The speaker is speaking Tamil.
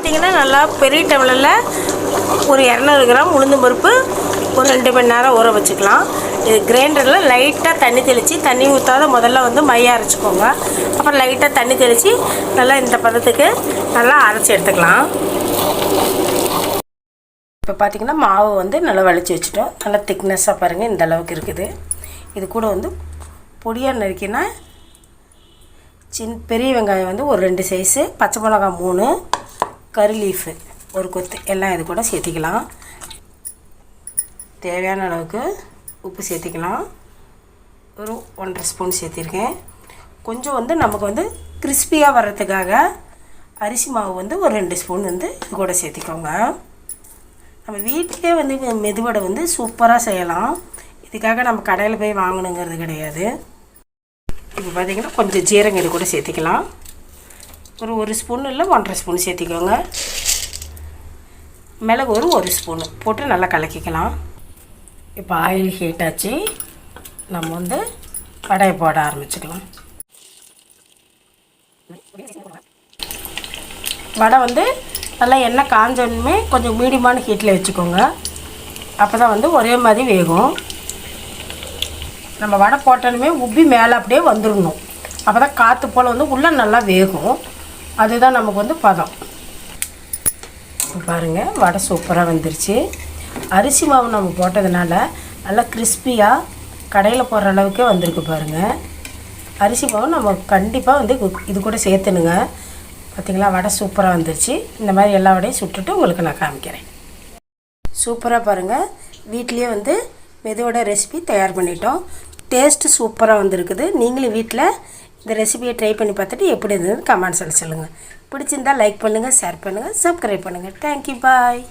பார்த்திங்கன்னா நல்லா பெரிய டம்ளரில் ஒரு 200 கிராம் உளுந்தம் பருப்பு ஒரு 2 மணி நேரம் ஊற வச்சுக்கலாம். இது கிரைண்டரில் லைட்டாக தண்ணி தெளித்து, தண்ணி ஊற்றாத முதல்ல வந்து மைய அரைச்சிக்கோங்க. அப்புறம் லைட்டாக தண்ணி தெளித்து நல்லா இந்த பதத்துக்கு நல்லா அரைச்சி எடுத்துக்கலாம். இப்போ பார்த்திங்கன்னா மாவு வந்து நல்லா வலிச்சு வச்சுட்டோம். நல்லா திக்னஸ்ஸாக பாருங்கள், இந்த அளவுக்கு இருக்குது. இது கூட வந்து பொடியாக நறுக்கினா பெரிய வெங்காயம் வந்து ஒரு 2 சைஸு, பச்சை மிளகாய் 3, கறி லீஃபு ஒரு கொத்து எல்லாம் இது கூட சேர்த்திக்கலாம். தேவையான அளவுக்கு உப்பு சேர்த்திக்கலாம். ஒரு 1.5 ஸ்பூன் சேர்த்திருக்கேன். கொஞ்சம் வந்து நமக்கு வந்து கிறிஸ்பியாக வர்றதுக்காக அரிசி மாவு வந்து ஒரு 2 ஸ்பூன் வந்து இது கூட சேர்த்திக்கோங்க. நம்ம வீட்டிலே வந்து மெதுவடை வந்து சூப்பராக செய்யலாம். இதுக்காக நம்ம கடையில் போய் வாங்கணுங்கிறது கிடையாது. இப்போ பார்த்திங்கன்னா கொஞ்சம் ஜீரகம் இது கூட சேர்த்திக்கலாம். ஒரு 1 ஸ்பூன் இல்லை 1.5 ஸ்பூன் சேர்த்திக்கோங்க. மிளகு ஒரு 1 ஸ்பூனு போட்டு நல்லா கலக்கிக்கலாம். இப்போ ஆயில் ஹீட் ஆச்சு, நம்ம வந்து வடையை போட ஆரம்பிச்சுக்கலாம். வடை வந்து நல்லா எண்ணெய் காஞ்சோன்னுமே கொஞ்சம் மீடியமான ஹீட்டில் வச்சுக்கோங்க. அப்போ தான் வந்து ஒரே மாதிரி வேகும். நம்ம வடை போட்டோன்னுமே உப்பி மேலே அப்படியே வந்துடணும். அப்போ தான் காற்று போல் வந்து உள்ளே நல்லா வேகும். அதுதான் நமக்கு வந்து பதம். பாருங்கள், வடை சூப்பராக வந்துருச்சு. அரிசி மாவு நம்ம போட்டதுனால நல்லா கிறிஸ்பியாக கடையில் போடுற அளவுக்கே வந்திருக்கு பாருங்கள். அரிசி மாவு நம்ம கண்டிப்பாக வந்து இது கூட சேர்த்துணுங்க. பார்த்திங்களா, வடை சூப்பராக வந்துருச்சு. இந்த மாதிரி எல்லா வடையும் சுட்டுட்டு உங்களுக்கு நான் காமிக்கிறேன். சூப்பராக பாருங்கள், வீட்லேயே வந்து மெதுவடை ரெசிபி தயார் பண்ணிட்டோம். டேஸ்ட்டு சூப்பராக வந்திருக்குது. நீங்களும் வீட்டில் இந்த ரெசிபியை ட்ரை பண்ணி பார்த்துட்டு எப்படி இருந்ததுன்னு கமெண்ட்ஸில் சொல்லுங்கள். பிடிச்சிருந்தால் லைக் பண்ணுங்கள், ஷேர் பண்ணுங்கள், சப்ஸ்கிரைப் பண்ணுங்கள். தேங்க்யூ, பாய்.